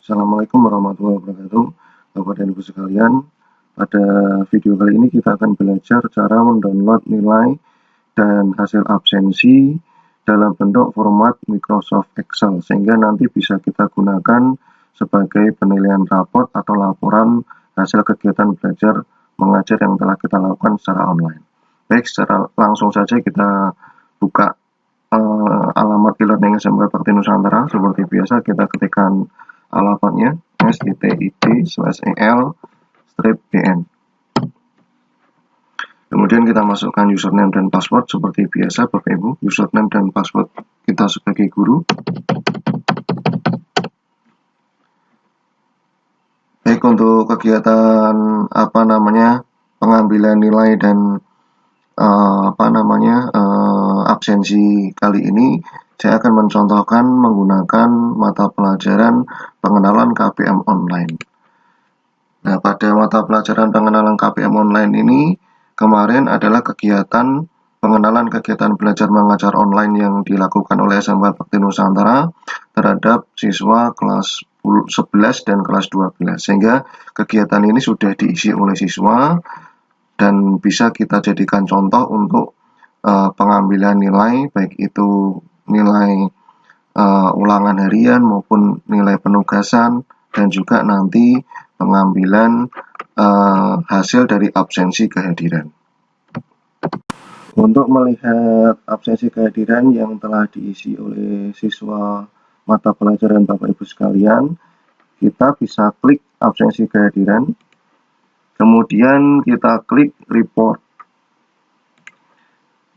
Assalamualaikum warahmatullahi wabarakatuh, Bapak dan Ibu sekalian. Pada video kali ini kita akan belajar cara mendownload nilai dan hasil absensi dalam bentuk format Microsoft Excel, sehingga nanti bisa kita gunakan sebagai penilaian rapot atau laporan hasil kegiatan belajar mengajar yang telah kita lakukan secara online. Baik, secara langsung saja kita buka alamat e-learning SMK Bakti Nusantara. Seperti biasa kita ketikkan alamatnya stid/el/bn. Kemudian kita masukkan username dan password seperti biasa, Bapak Ibu. Username dan password kita sebagai guru. Baik, untuk kegiatan pengambilan nilai dan absensi kali ini saya akan mencontohkan menggunakan mata pelajaran pengenalan KPM online. Nah, pada mata pelajaran pengenalan KPM online ini kemarin adalah kegiatan pengenalan kegiatan belajar mengajar online yang dilakukan oleh SMK Bakti Nusantara terhadap siswa kelas 11 dan kelas 12, sehingga kegiatan ini sudah diisi oleh siswa dan bisa kita jadikan contoh untuk pengambilan nilai, baik itu nilai ulangan harian maupun nilai penugasan, dan juga nanti pengambilan hasil dari absensi kehadiran. Untuk melihat absensi kehadiran yang telah diisi oleh siswa mata pelajaran Bapak Ibu sekalian, kita bisa klik absensi kehadiran, kemudian kita klik report.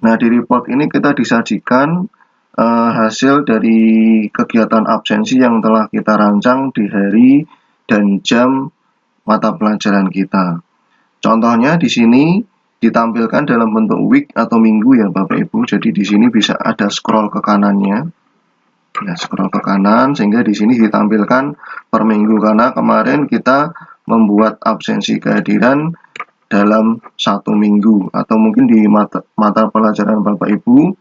Nah, di report ini kita disajikan hasil dari kegiatan absensi yang telah kita rancang di hari dan jam mata pelajaran kita. Contohnya di sini ditampilkan dalam bentuk week atau minggu ya Bapak Ibu. Jadi di sini bisa ada scroll ke kanannya. Ya, scroll ke kanan sehingga di sini ditampilkan per minggu, karena kemarin kita membuat absensi kehadiran dalam 1 minggu, atau mungkin di mata pelajaran Bapak Ibu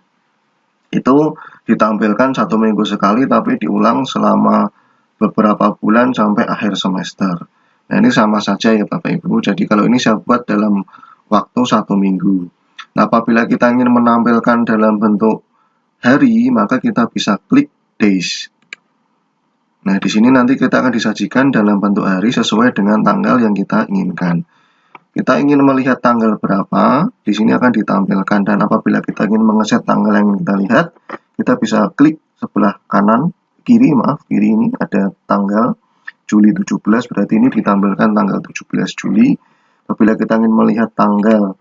itu ditampilkan 1 minggu sekali, tapi diulang selama beberapa bulan sampai akhir semester. Nah, ini sama saja ya Bapak Ibu. Jadi kalau ini saya buat dalam waktu 1 minggu. Nah, apabila kita ingin menampilkan dalam bentuk hari, maka kita bisa klik days. Nah, di sini nanti kita akan disajikan dalam bentuk hari sesuai dengan tanggal yang kita inginkan. Kita ingin melihat tanggal berapa, di sini akan ditampilkan, dan apabila kita ingin mengeset tanggal yang kita lihat, kita bisa klik sebelah kiri ini ada tanggal Juli 17, berarti ini ditampilkan tanggal 17 Juli. Apabila kita ingin melihat tanggal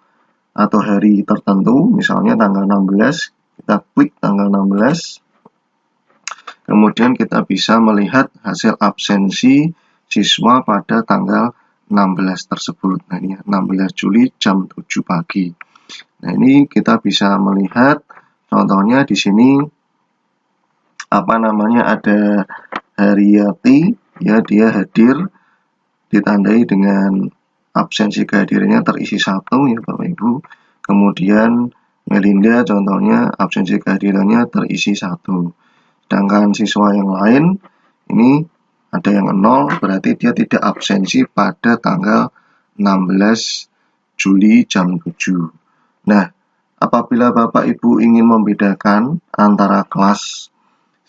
atau hari tertentu, misalnya tanggal 16, kita klik tanggal 16. Kemudian kita bisa melihat hasil absensi siswa pada tanggal 16 tersebut. Nah, ini 16 Juli jam 7 pagi. Nah, ini kita bisa melihat contohnya di sini ada Haryati, ya, dia hadir ditandai dengan absensi kehadirannya terisi 1 ya Bapak Ibu. Kemudian Melinda contohnya absensi kehadirannya terisi 1. Sedangkan siswa yang lain ini ada yang 0, berarti dia tidak absensi pada tanggal 16 Juli jam 7. Nah, apabila Bapak Ibu ingin membedakan antara kelas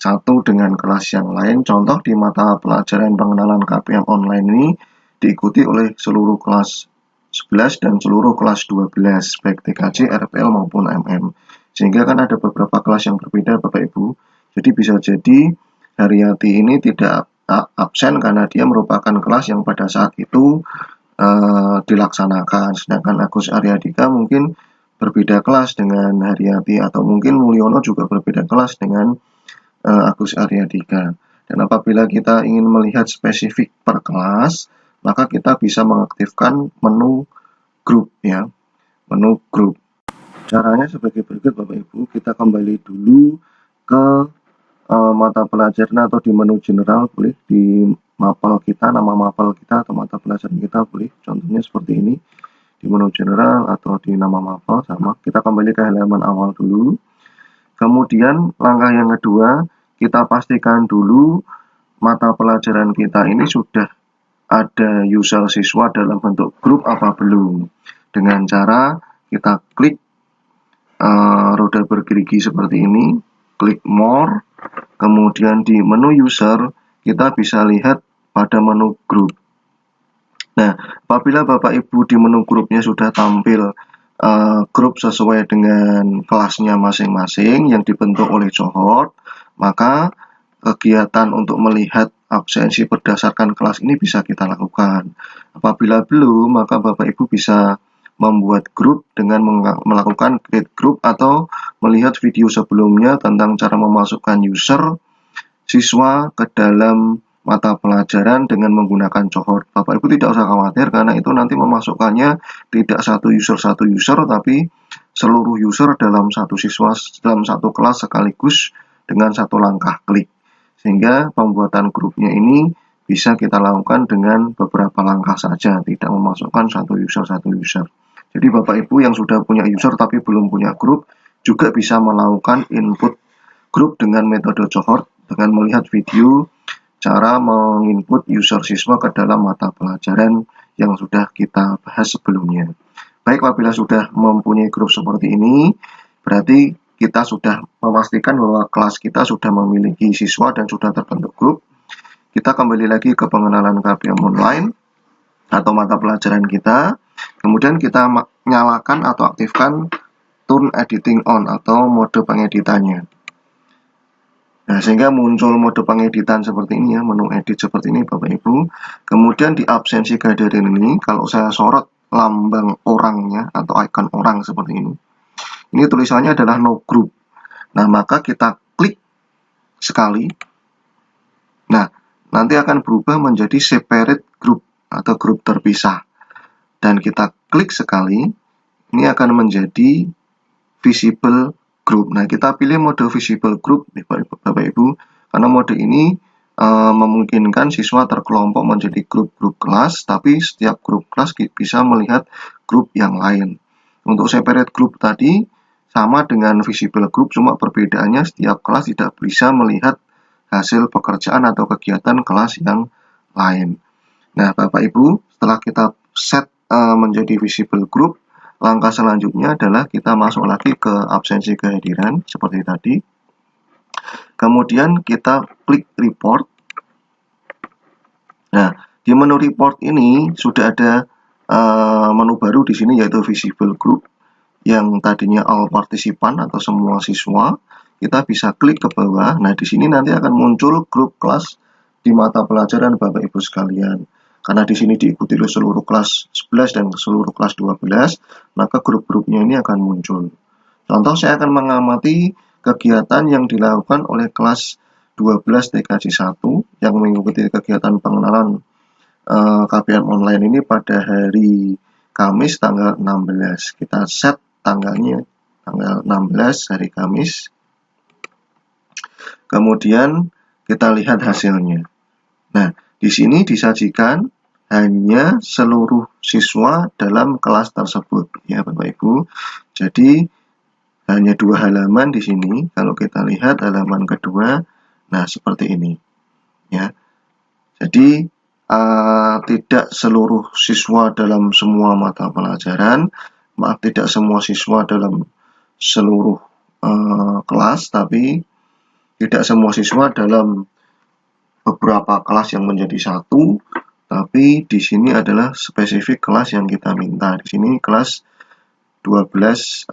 1 dengan kelas yang lain, contoh di mata pelajaran pengenalan KPM online ini diikuti oleh seluruh kelas 11 dan seluruh kelas 12, baik TKJ, RPL maupun MM. Sehingga kan ada beberapa kelas yang berbeda Bapak Ibu. Jadi bisa jadi Haryati ini tidak absen karena dia merupakan kelas yang pada saat itu dilaksanakan. Sedangkan Agus Aryadika mungkin berbeda kelas dengan Haryati, atau mungkin Mulyono juga berbeda kelas dengan Agus Aryadika. Dan apabila kita ingin melihat spesifik per kelas, maka kita bisa mengaktifkan menu grup ya, menu grup. Caranya sebagai berikut Bapak Ibu. Kita kembali dulu ke mata pelajaran atau di menu general, boleh di mapel kita, nama mapel kita atau mata pelajaran kita boleh, contohnya seperti ini di menu general atau di nama mapel sama. Kita kembali ke halaman awal dulu. Kemudian langkah yang kedua, kita pastikan dulu mata pelajaran kita ini sudah ada user siswa dalam bentuk grup apa belum, dengan cara kita klik roda bergerigi seperti ini, klik more, kemudian di menu user kita bisa lihat pada menu grup. Nah, apabila Bapak Ibu di menu grupnya sudah tampil grup sesuai dengan kelasnya masing-masing yang dibentuk oleh cohort, maka kegiatan untuk melihat absensi berdasarkan kelas ini bisa kita lakukan. Apabila belum, maka Bapak Ibu bisa membuat grup dengan melakukan create group atau melihat video sebelumnya tentang cara memasukkan user siswa ke dalam mata pelajaran dengan menggunakan cohort. Bapak Ibu tidak usah khawatir karena itu nanti memasukkannya tidak satu user tapi seluruh user dalam satu siswa dalam satu kelas sekaligus dengan satu langkah klik. Sehingga pembuatan grupnya ini bisa kita lakukan dengan beberapa langkah saja, tidak memasukkan satu user. Jadi Bapak Ibu yang sudah punya user tapi belum punya grup juga bisa melakukan input grup dengan metode cohort dengan melihat video cara menginput user siswa ke dalam mata pelajaran yang sudah kita bahas sebelumnya. Baik, apabila sudah mempunyai grup seperti ini, berarti kita sudah memastikan bahwa kelas kita sudah memiliki siswa dan sudah terbentuk grup. Kita kembali lagi ke pengenalan KBM Online atau mata pelajaran kita. Kemudian kita nyalakan atau aktifkan turn editing on atau mode pengeditannya. Nah, sehingga muncul mode pengeditan seperti ini ya, menu edit seperti ini Bapak Ibu. Kemudian di absensi kehadiran ini, kalau saya sorot lambang orangnya atau icon orang seperti ini tulisannya adalah no group. Nah, maka kita klik sekali. Nah, nanti akan berubah menjadi separate group atau grup terpisah. Dan kita klik sekali, ini akan menjadi visible group. Nah, kita pilih mode visible group, Bapak Ibu, karena mode ini memungkinkan siswa terkelompok menjadi grup-grup kelas, tapi setiap grup kelas bisa melihat grup yang lain. Untuk separate group tadi, sama dengan visible group, cuma perbedaannya setiap kelas tidak bisa melihat hasil pekerjaan atau kegiatan kelas yang lain. Nah, Bapak Ibu, setelah kita set menjadi visible group, langkah selanjutnya adalah kita masuk lagi ke absensi kehadiran seperti tadi. Kemudian kita klik report. Nah, di menu report ini sudah ada menu baru di sini yaitu visible group. Yang tadinya all partisipan atau semua siswa, kita bisa klik ke bawah. Nah, di sini nanti akan muncul grup kelas di mata pelajaran Bapak Ibu sekalian. Karena di sini diikuti oleh seluruh kelas 11 dan seluruh kelas 12, maka grup-grupnya ini akan muncul. Contoh, saya akan mengamati kegiatan yang dilakukan oleh kelas 12 TKJ 1 yang mengikuti kegiatan pengenalan KBM online ini pada hari Kamis tanggal 16. Kita set tanggalnya tanggal 16 hari Kamis. Kemudian kita lihat hasilnya. Nah, di sini disajikan hanya seluruh siswa dalam kelas tersebut ya Bapak Ibu. Jadi hanya 2 halaman di sini. Kalau kita lihat halaman kedua, nah seperti ini ya. Jadi tidak seluruh siswa dalam semua mata pelajaran, tidak semua siswa dalam seluruh kelas, tapi tidak semua siswa dalam beberapa kelas yang menjadi satu, tapi di sini adalah spesifik kelas yang kita minta. Di sini kelas 11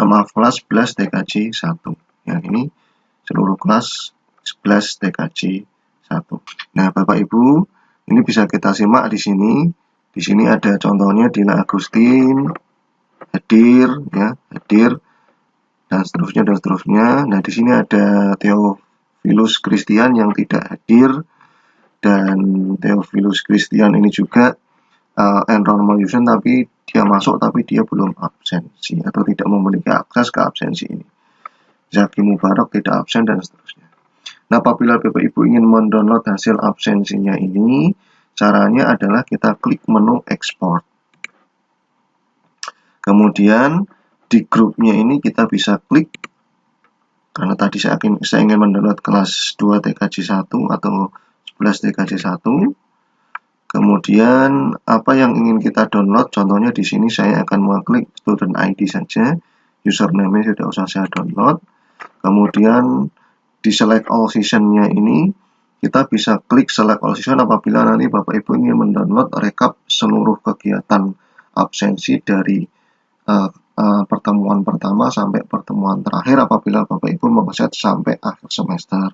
TKJ 1. Yang ini seluruh kelas 11 TKJ 1. Nah, Bapak Ibu, ini bisa kita simak di sini. Di sini ada contohnya Dina Agustin hadir ya, hadir dan seterusnya. Nah, di sini ada Theophilus Christian yang tidak hadir, dan Theophilus Christian ini juga enrollment user tapi dia masuk tapi dia belum absensi atau tidak memiliki akses ke absensi ini. Zaki Mubarak tidak absen dan seterusnya. Nah, apabila Bapak Ibu ingin mendownload hasil absensinya ini, caranya adalah kita klik menu export. Kemudian di grupnya ini kita bisa klik, karena tadi saya ingin mendownload kelas 2 TKJ 1 atau 11 TKJ 1. Kemudian apa yang ingin kita download, contohnya di sini saya akan mengklik student ID saja, username-nya tidak usah saya download. Kemudian di select all session-nya ini kita bisa klik select all session apabila nanti Bapak Ibu ingin mendownload rekap seluruh kegiatan absensi dari pertemuan pertama sampai pertemuan terakhir apabila Bapak Ibu mengset sampai akhir semester.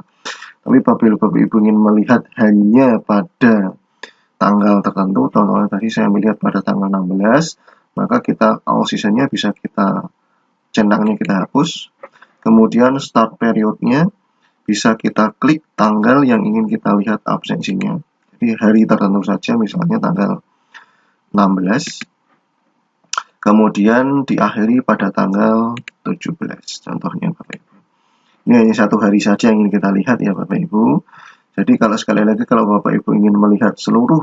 Tapi apabila Bapak Ibu ingin melihat hanya pada tanggal tertentu, contohnya tadi saya melihat pada tanggal 16, maka kita all session-nya bisa kita centangnya kita hapus. Kemudian start period-nya bisa kita klik tanggal yang ingin kita lihat absensinya. Jadi hari tertentu saja, misalnya tanggal 16. Kemudian diakhiri pada tanggal 17, contohnya Bapak Ibu. Ini hanya satu hari saja yang ingin kita lihat ya Bapak Ibu. Jadi kalau sekali lagi kalau Bapak Ibu ingin melihat seluruh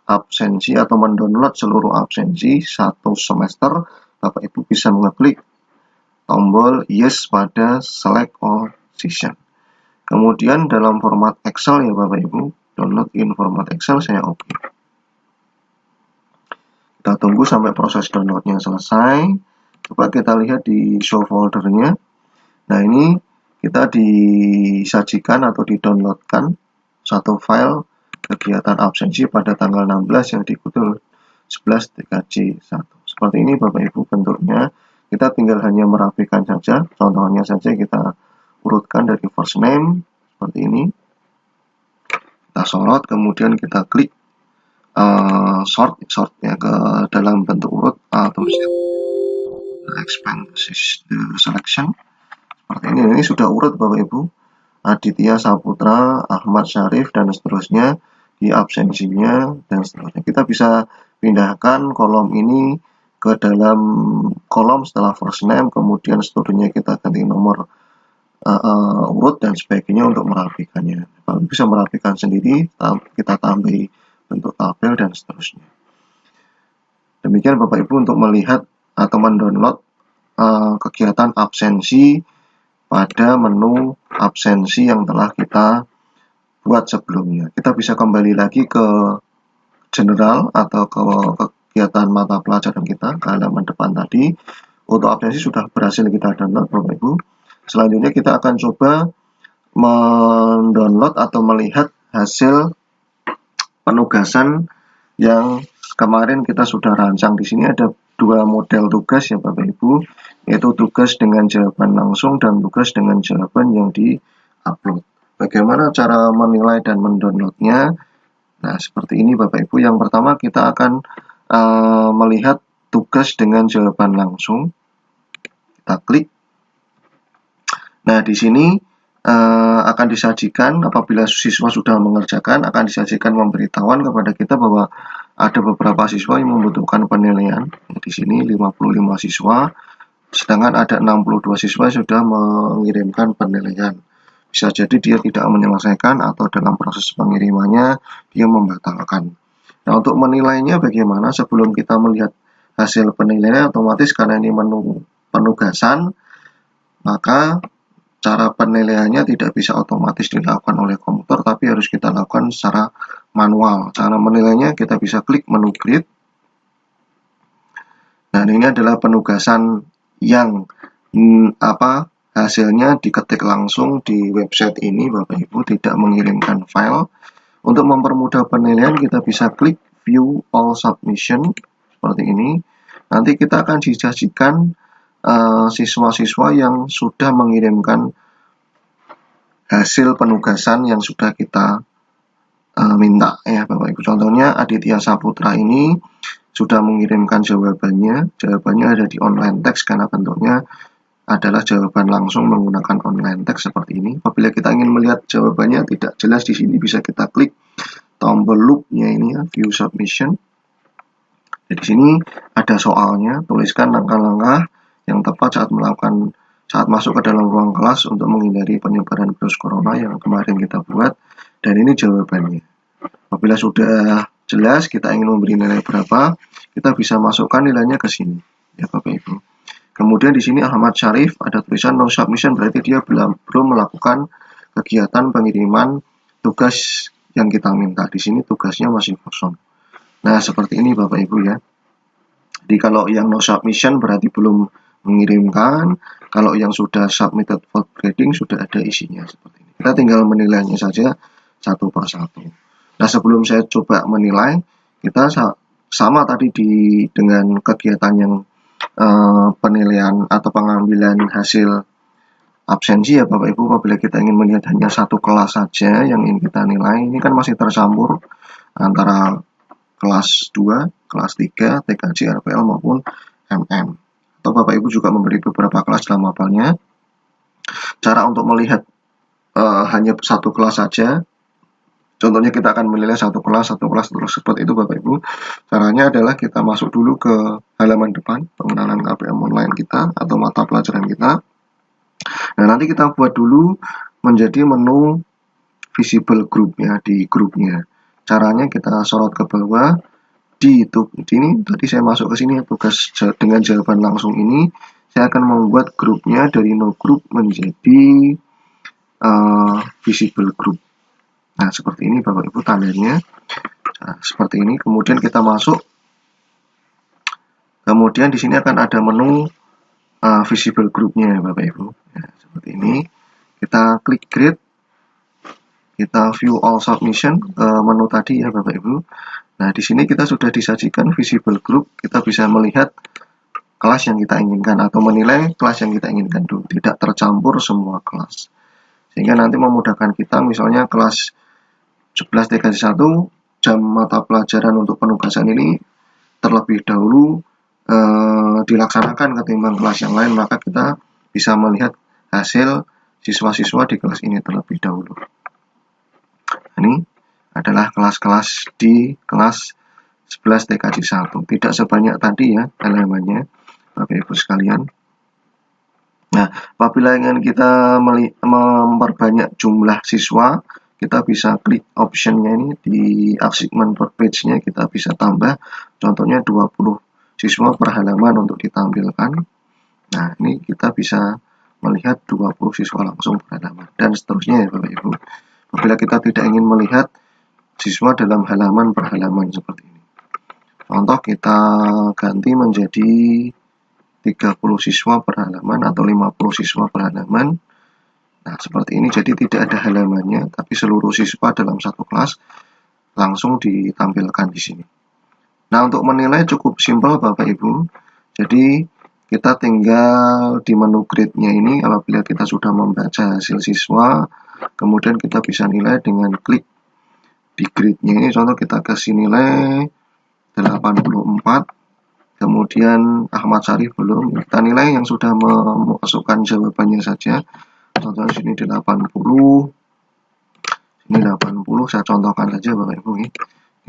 absensi atau mendownload seluruh absensi satu semester, Bapak Ibu bisa mengeklik tombol yes pada select all session. Kemudian dalam format Excel ya Bapak Ibu, download in format Excel, saya oke. Kita tunggu sampai proses downloadnya selesai. Coba kita lihat di show foldernya. Nah ini kita disajikan atau didownloadkan satu file kegiatan absensi pada tanggal 16 yang diikuti 11 TKJ 1. Seperti ini Bapak Ibu bentuknya. Kita tinggal hanya merapikan saja. Contohnya saja kita urutkan dari first name seperti ini. Kita sorot, kemudian kita klik sort ya ke dalam bentuk urut atau expand the selection. Seperti ini sudah urut Bapak Ibu. Aditya Saputra, Ahmad Syarif, dan seterusnya di absensinya dan seterusnya. Kita bisa pindahkan kolom ini ke dalam kolom setelah first name, kemudian seterusnya kita ganti nomor urut dan sebagainya untuk merapikannya. Kalau bisa merapikan sendiri, kita tambahi bentuk tabel dan seterusnya. Demikian Bapak Ibu untuk melihat atau mendownload kegiatan absensi pada menu absensi yang telah kita buat sebelumnya. Kita bisa kembali lagi ke general atau ke kegiatan mata pelajaran kita ke halaman depan tadi. Untuk absensi sudah berhasil kita download Bapak Ibu. Selanjutnya kita akan coba mendownload atau melihat hasil penugasan yang kemarin kita sudah rancang. Di sini ada dua model tugas ya Bapak Ibu, yaitu tugas dengan jawaban langsung dan tugas dengan jawaban yang di-upload. Bagaimana cara menilai dan mendownloadnya? Nah, seperti ini Bapak Ibu. Yang pertama kita akan melihat tugas dengan jawaban langsung. Kita klik. Nah, di sini akan disajikan apabila siswa sudah mengerjakan, akan disajikan pemberitahuan kepada kita bahwa ada beberapa siswa yang membutuhkan penilaian. Di sini 55 siswa, sedangkan ada 62 siswa yang sudah mengirimkan penilaian. Bisa jadi dia tidak menyelesaikan atau dalam proses pengirimannya dia membatalkan. Nah, untuk menilainya bagaimana? Sebelum kita melihat hasil penilaian, otomatis karena ini menu penugasan, maka cara penilaiannya tidak bisa otomatis dilakukan oleh komputer, tapi harus kita lakukan secara manual. Cara menilainya kita bisa klik menu grid. Nah, ini adalah penugasan yang hasilnya diketik langsung di website ini Bapak Ibu, tidak mengirimkan file. Untuk mempermudah penilaian kita bisa klik view all submission seperti ini. Nanti kita akan disajikan siswa-siswa yang sudah mengirimkan hasil penugasan yang sudah kita minta ya Bapak Ibu. Contohnya Aditya Saputra ini sudah mengirimkan jawabannya ada di online text karena bentuknya adalah jawaban langsung menggunakan online text seperti ini. Apabila kita ingin melihat jawabannya tidak jelas di sini, bisa kita klik tombol loop-nya ini ya, view submission. Di sini ada soalnya, tuliskan langkah-langkah yang tepat saat masuk ke dalam ruang kelas untuk menghindari penyebaran virus corona yang kemarin kita buat, dan ini jawabannya. Apabila sudah jelas kita ingin memberi nilai berapa, kita bisa masukkan nilainya ke sini ya Bapak Ibu. Kemudian di sini Ahmad Syarif ada tulisan no submission, berarti dia belum melakukan kegiatan pengiriman tugas yang kita minta. Di sini tugasnya masih kosong. Nah, seperti ini Bapak Ibu ya. Jadi kalau yang no submission berarti belum mengirimkan, kalau yang sudah submitted for grading sudah ada isinya seperti ini. Kita tinggal menilainya saja satu per satu. Nah, sebelum saya coba menilai, kita sama tadi dengan kegiatan yang penilaian atau pengambilan hasil absensi ya Bapak Ibu. Apabila kita ingin melihat hanya satu kelas saja yang ingin kita nilai, ini kan masih tercampur antara kelas 2, kelas 3, TKJ, RPL maupun MM. Atau Bapak Ibu juga memberi beberapa kelas dalam mapelnya. Cara untuk melihat hanya satu kelas saja, contohnya kita akan menilai satu kelas terus seperti itu Bapak Ibu. Caranya adalah kita masuk dulu ke halaman depan pengenalan KPM online kita atau mata pelajaran kita. Nah, nanti kita buat dulu menjadi menu visible group ya, di grupnya. Caranya kita sorot ke bawah di ini tadi saya masuk ke sini tugas dengan jawaban langsung ini, saya akan membuat grupnya dari no group menjadi visible group. Nah, seperti ini Bapak Ibu tandanya. Nah, seperti ini. Kemudian kita masuk. Kemudian di sini akan ada menu visible groupnya Bapak Ibu. Nah, seperti ini. Kita klik grade. Kita view all submission ke menu tadi ya Bapak Ibu. Nah, di sini kita sudah disajikan visible group. Kita bisa melihat kelas yang kita inginkan atau menilai kelas yang kita inginkan dulu. Tidak tercampur semua kelas. Sehingga nanti memudahkan kita misalnya kelas 11 TKJ 1 jam mata pelajaran untuk penugasan ini terlebih dahulu dilaksanakan ketimbang kelas yang lain, maka kita bisa melihat hasil siswa-siswa di kelas ini terlebih dahulu. Ini adalah kelas-kelas di kelas 11 TKJ 1. Tidak sebanyak tadi ya halamannya Bapak Ibu sekalian. Nah, apabila ingin kita memperbanyak jumlah siswa, kita bisa klik optionnya ini di achievement per page-nya, kita bisa tambah contohnya 20 siswa per halaman untuk ditampilkan. Nah, ini kita bisa melihat 20 siswa langsung per halaman dan seterusnya ya Bapak Ibu. Apabila kita tidak ingin melihat siswa dalam halaman per halaman seperti ini. Contoh kita ganti menjadi 30 siswa per halaman atau 50 siswa per halaman. Nah, seperti ini jadi tidak ada halamannya, tapi seluruh siswa dalam satu kelas langsung ditampilkan di sini. Nah, untuk menilai cukup simpel Bapak Ibu. Jadi, kita tinggal di menu grade-nya ini, apabila kita sudah membaca hasil siswa, kemudian kita bisa nilai dengan klik di grade-nya ini. Contoh kita kasih nilai 84. Kemudian Ahmad Syarif belum, kita nilai yang sudah memasukkan jawabannya saja. Contohnya sini 80, ini 80, saya contohkan saja Bapak Ibu ini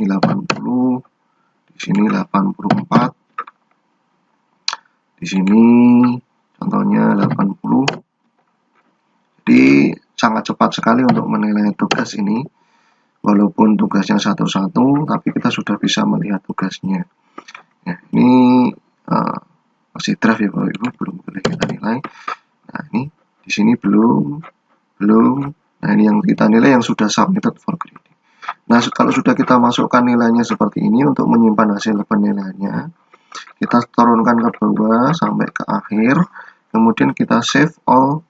80, di sini 84, di sini contohnya 80. Jadi sangat cepat sekali untuk menilai tugas ini. Walaupun tugasnya satu-satu, tapi kita sudah bisa melihat tugasnya. Nah, ini masih draft ya Bapak Ibu, belum boleh kita nilai. Nah, ini di sini belum. Nah, ini yang kita nilai yang sudah submitted for grading. Nah, kalau sudah kita masukkan nilainya seperti ini untuk menyimpan hasil penilaiannya, kita turunkan ke bawah sampai ke akhir. Kemudian kita save all.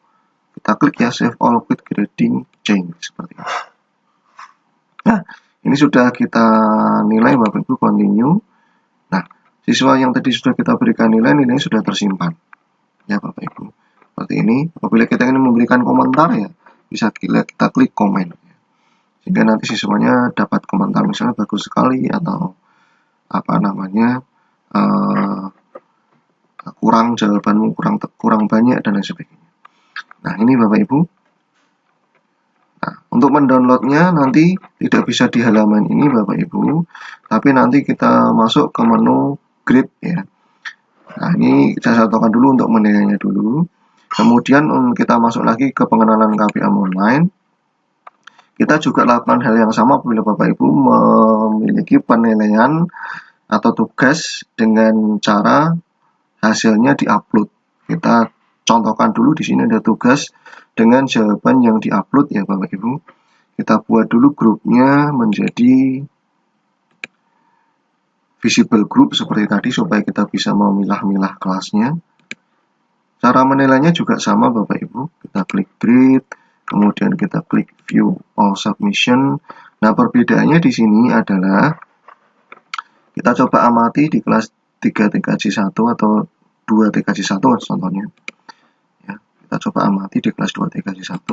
Kita klik ya save all with grading change seperti ini. Nah, ini sudah kita nilai Bapak Ibu, continue. Nah, siswa yang tadi sudah kita berikan nilainya sudah tersimpan. Ya Bapak Ibu. Seperti ini. Apabila kita ingin memberikan komentar ya, bisa kita klik komen. Sehingga nanti siswanya dapat komentar misalnya bagus sekali atau apa namanya kurang jawabanmu kurang banyak dan lain sebagainya. Nah, ini Bapak Ibu. Nah, untuk mendownloadnya nanti tidak bisa di halaman ini Bapak Ibu, tapi nanti kita masuk ke menu grade ya. Nah, ini saya contohkan dulu untuk menilainya dulu. Kemudian kita masuk lagi ke pengenalan KPM online. Kita juga lakukan hal yang sama apabila Bapak Ibu memiliki penilaian atau tugas dengan cara hasilnya diupload. Kita contohkan dulu di sini ada tugas dengan jawaban yang diupload ya Bapak Ibu. kita buat dulu grupnya menjadi visible group seperti tadi supaya kita bisa memilah-milah kelasnya. Cara menilainya juga sama Bapak Ibu, kita klik grade, kemudian kita klik view all submission. Nah, perbedaannya di sini adalah kita coba amati di kelas 3 TKJ1 atau 2 TKJ1 contohnya. Ya, kita coba amati di kelas 2 TKJ1.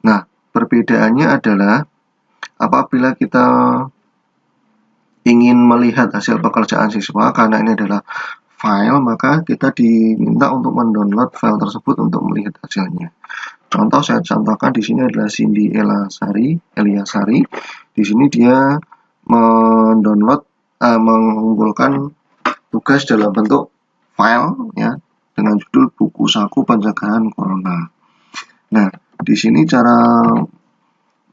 Nah, perbedaannya adalah apabila kita ingin melihat hasil pekerjaan siswa, karena ini adalah file, maka kita diminta untuk mendownload file tersebut untuk melihat hasilnya. Contoh saya contohkan di sini adalah Cindy Eliasari. Di sini dia mengumpulkan tugas dalam bentuk file ya dengan judul buku saku pencegahan corona. Nah, di sini cara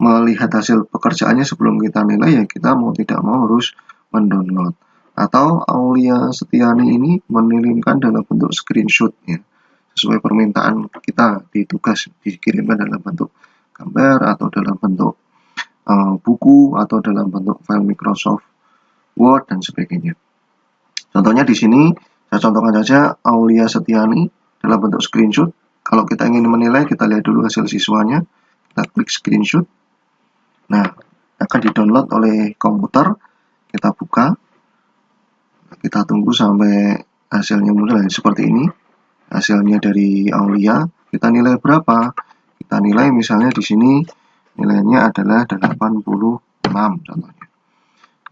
melihat hasil pekerjaannya sebelum kita nilai ya kita mau tidak mau harus mendownload. Atau Aulia Setiani ini mengirimkan dalam bentuk screenshot ya, sesuai permintaan kita di tugas, dikirimkan dalam bentuk gambar atau dalam bentuk buku atau dalam bentuk file Microsoft Word dan sebagainya. Contohnya di sini saya contohkan saja Aulia Setiani dalam bentuk screenshot. Kalau kita ingin menilai, kita lihat dulu hasil siswanya, kita klik screenshot. Nah, akan di-download oleh komputer, kita buka. Kita tunggu sampai hasilnya muncul seperti ini. Hasilnya dari Aulia, kita nilai berapa? Kita nilai misalnya di sini nilainya adalah 86 contohnya.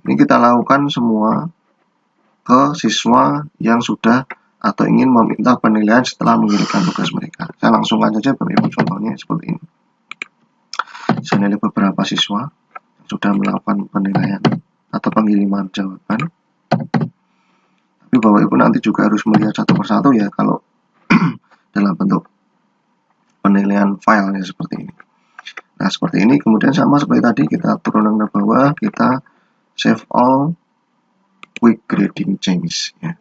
Ini kita lakukan semua ke siswa yang sudah atau ingin meminta penilaian setelah mengirimkan tugas mereka. Saya langsung saja Bapak Ibu contohnya seperti ini. Saya nilai beberapa siswa yang sudah melakukan penilaian atau pengiriman jawaban. Tapi Bapak Ibu nanti juga harus melihat satu persatu ya kalau dalam bentuk penilaian filenya seperti ini. Nah, seperti ini. Kemudian sama seperti tadi, kita turun ke bawah, kita save all quick grading change ya.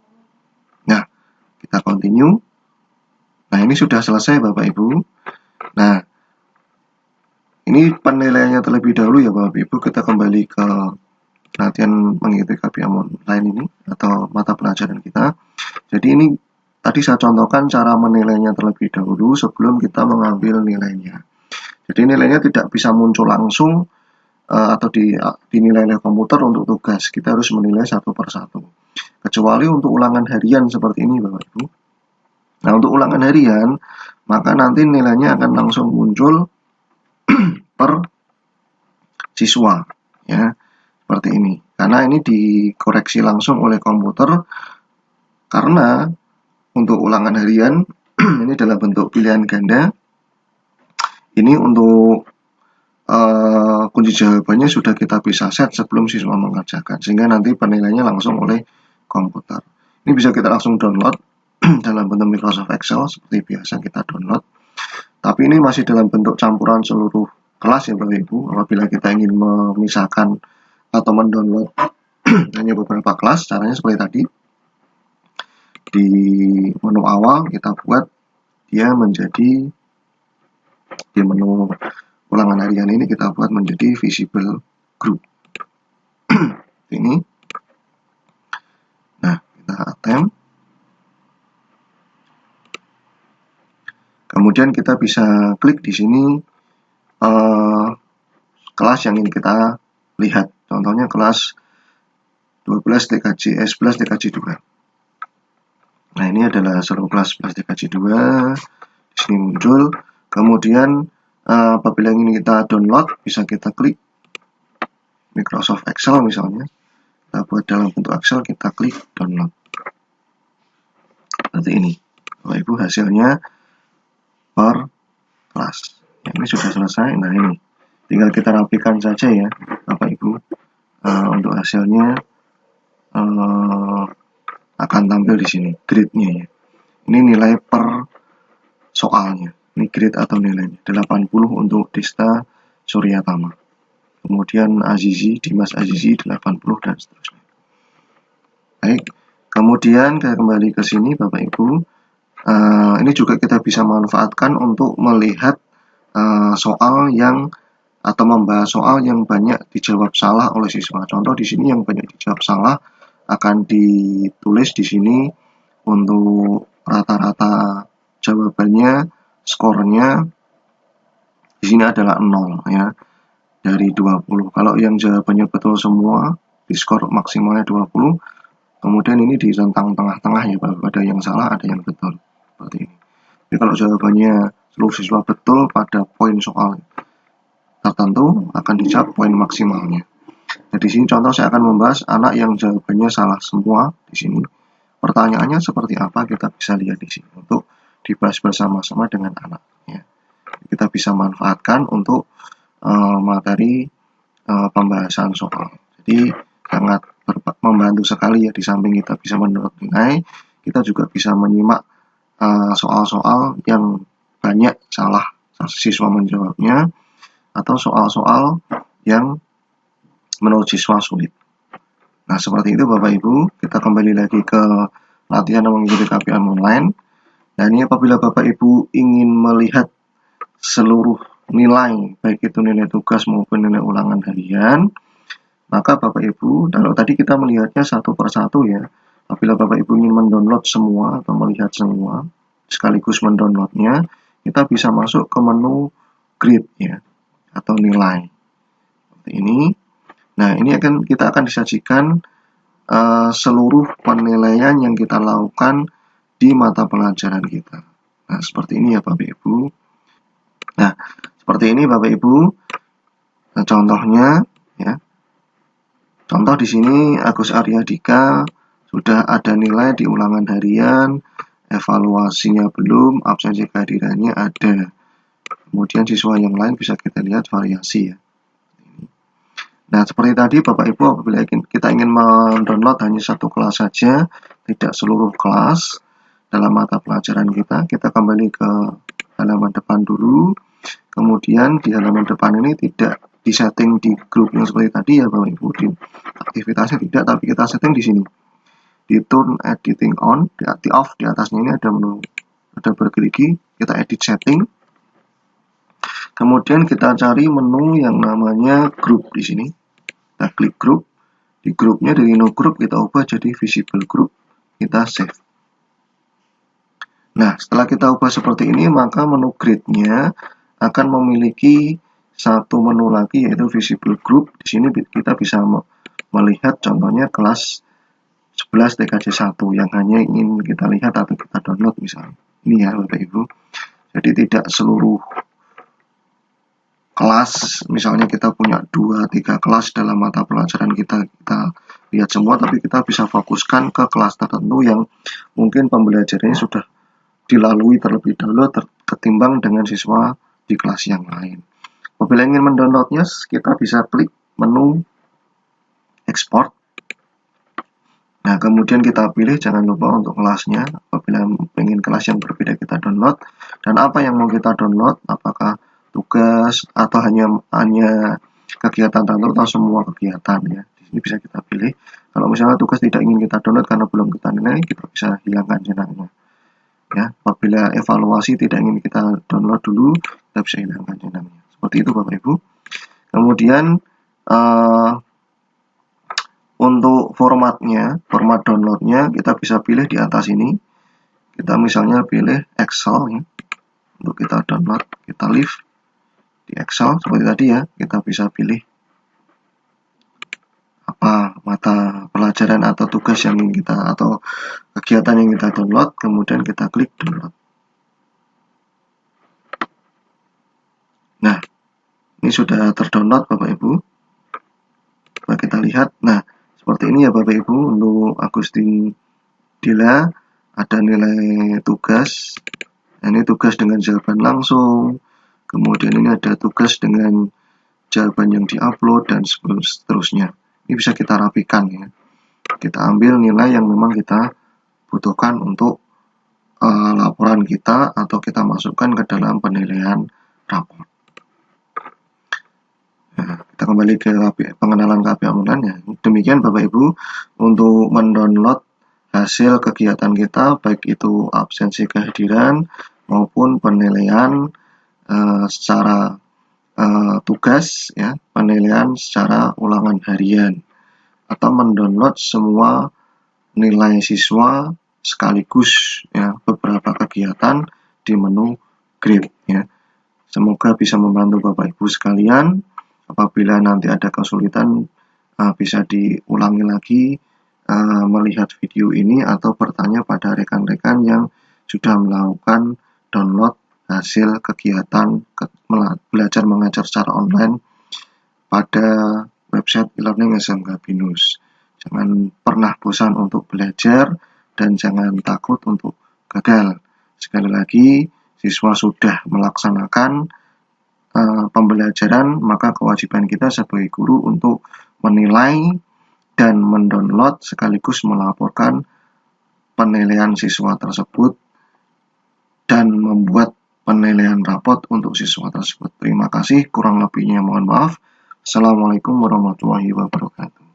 Nah, kita continue. Nah, ini sudah selesai Bapak Ibu. Nah, ini penilaiannya terlebih dahulu ya Bapak Ibu. Kita kembali ke latihan mengikuti KPM online ini atau mata pelajaran kita. Jadi ini tadi saya contohkan cara menilainya terlebih dahulu sebelum kita mengambil nilainya. Jadi nilainya tidak bisa muncul langsung atau dinilai oleh komputer untuk tugas. Kita harus menilai satu persatu. Kecuali untuk ulangan harian seperti ini Bapak Ibu. Nah, untuk ulangan harian, maka nanti nilainya akan langsung muncul per siswa ya. Seperti ini. Karena ini dikoreksi langsung oleh komputer karena untuk ulangan harian ini dalam bentuk pilihan ganda. Ini untuk kunci jawabannya sudah kita bisa set sebelum siswa mengerjakan sehingga nanti penilaiannya langsung oleh komputer. Ini bisa kita langsung download dalam bentuk Microsoft Excel seperti biasa kita download. Tapi ini masih dalam bentuk campuran seluruh kelas ya Bapak Ibu. Apabila kita ingin memisahkan atau mendownload hanya beberapa kelas, caranya seperti tadi. Di menu awal kita buat dia menjadi, di menu ulangan harian ini kita buat menjadi visible group. Ini. Nah, kita attempt. Kemudian kita bisa klik di sini kelas yang ingin kita lihat. Contohnya kelas 12 TKJ, 11 TKJ 2. Nah, ini adalah seluruh kelas 11 TKJ 2. Di sini muncul. Kemudian apabila ingin kita download, bisa kita klik Microsoft Excel misalnya. Kita buat dalam bentuk Excel, kita klik download. Seperti ini. Bapak Ibu hasilnya per kelas. Ini sudah selesai. Nah, ini tinggal kita rapikan saja ya Bapak Ibu. Untuk hasilnya akan tampil di sini grade-nya ya. Ini nilai per soalnya. Ini grade atau nilainya 80 untuk Desta Suryatama. Kemudian Dimas Azizi 80 dan seterusnya. Baik. Kemudian kita kembali ke sini Bapak Ibu. Ini juga kita bisa manfaatkan untuk melihat soal yang atau membahas soal yang banyak dijawab salah oleh siswa. Contoh di sini yang banyak dijawab salah akan ditulis di sini untuk rata-rata jawabannya, skornya di sini adalah 0 ya, dari 20. Kalau yang jawabannya betul semua, di skor maksimalnya 20. Kemudian ini di rentang tengah-tengah ya, ada yang salah, ada yang betul. Seperti ini. Jadi kalau jawabannya seluruh siswa betul pada poin soal tertentu, akan dicap poin maksimalnya. Nah, di sini contoh saya akan membahas anak yang jawabannya salah semua di sini. Pertanyaannya seperti apa kita bisa lihat di sini untuk dibahas bersama-sama dengan anak. Ya. Kita bisa manfaatkan untuk materi pembahasan soal. Jadi sangat membantu sekali ya, di samping kita bisa menurut nilai, kita juga bisa menyimak soal-soal yang banyak salah siswa menjawabnya, atau soal-soal yang menurut siswa sulit. Nah, seperti itu Bapak Ibu, kita kembali lagi ke latihan mengikuti KPM online. Dan ini apabila Bapak Ibu ingin melihat seluruh nilai, baik itu nilai tugas maupun nilai ulangan harian, maka Bapak Ibu, kalau tadi kita melihatnya satu persatu ya, apabila Bapak Ibu ingin mendownload semua atau melihat semua, sekaligus mendownloadnya, kita bisa masuk ke menu grade ya, atau nilai. Seperti ini. Nah, ini kita akan disajikan seluruh penilaian yang kita lakukan di mata pelajaran kita. Nah, seperti ini ya Bapak Ibu. Nah, seperti ini Bapak Ibu. Nah, contohnya ya. Contoh di sini Agus Aryadika sudah ada nilai di ulangan harian, evaluasinya belum, absensi kehadirannya ada. Kemudian siswa yang lain bisa kita lihat variasi ya. Nah, seperti tadi Bapak Ibu, apabila kita ingin mendownload hanya satu kelas saja, tidak seluruh kelas dalam mata pelajaran kita kembali ke halaman depan dulu. Kemudian di halaman depan ini tidak disetting di grup yang seperti tadi ya Bapak Ibu, di aktivitasnya tidak, tapi kita setting di sini. Di turn editing on, di off, di atasnya ini ada menu, ada bergerigi, kita edit setting. Kemudian kita cari menu yang namanya grup di sini. Kita klik grup. Di grupnya dari no group kita ubah jadi visible group. Kita save. Nah, setelah kita ubah seperti ini, maka menu grade-nya akan memiliki satu menu lagi yaitu visible group. Di sini kita bisa melihat contohnya kelas 11 TKJ 1 yang hanya ingin kita lihat atau kita download misalnya. Ini ya Bapak Ibu. Jadi tidak seluruh kelas, misalnya kita punya 2-3 kelas dalam mata pelajaran kita lihat semua, tapi kita bisa fokuskan ke kelas tertentu yang mungkin pembelajarannya sudah dilalui terlebih dahulu ketimbang dengan siswa di kelas yang lain. Apabila ingin mendownloadnya, kita bisa klik menu export. Nah, kemudian kita pilih, jangan lupa untuk kelasnya. Apabila ingin kelas yang berbeda kita download, dan apa yang mau kita download, apakah tugas atau hanya kegiatan tertentu atau semua kegiatan ya. Di sini bisa kita pilih. Kalau misalnya tugas tidak ingin kita download karena belum kita nilai, kita bisa hilangkan jenaknya. Ya, apabila evaluasi tidak ingin kita download dulu, kita bisa hilangkan jenaknya. Seperti itu Bapak Ibu. Kemudian untuk format downloadnya kita bisa pilih di atas ini. Kita misalnya pilih Excel ya. Untuk kita download, kita leave di Excel seperti tadi ya, kita bisa pilih apa mata pelajaran atau tugas yang ingin kita atau kegiatan yang kita download, kemudian kita klik download. Nah, ini sudah terdownload Bapak Ibu. Coba kita lihat. Nah, seperti ini ya Bapak Ibu. Untuk Agustin Dila ada nilai tugas. Nah, ini tugas dengan jawaban langsung. Kemudian ini ada tugas dengan jawaban yang diupload dan seterusnya. Ini bisa kita rapikan ya. Kita ambil nilai yang memang kita butuhkan untuk laporan kita atau kita masukkan ke dalam penilaian rapor. Nah, kita kembali ke pengenalan KPM online ya. Demikian Bapak Ibu untuk mendownload hasil kegiatan kita, baik itu absensi kehadiran maupun penilaian secara tugas ya, penilaian secara ulangan harian, atau mendownload semua nilai siswa sekaligus ya, beberapa kegiatan di menu grade ya. Semoga bisa membantu Bapak Ibu sekalian. Apabila nanti ada kesulitan, bisa diulangi lagi melihat video ini atau bertanya pada rekan-rekan yang sudah melakukan download hasil kegiatan belajar mengajar secara online pada website e-learning SMK BINUS. Jangan pernah bosan untuk belajar dan jangan takut untuk gagal. Sekali lagi, siswa sudah melaksanakan pembelajaran, maka kewajiban kita sebagai guru untuk menilai dan mendownload sekaligus melaporkan penilaian siswa tersebut dan membuat penilaian rapot untuk siswa tersebut. Terima kasih, kurang lebihnya mohon maaf. Assalamualaikum warahmatullahi wabarakatuh.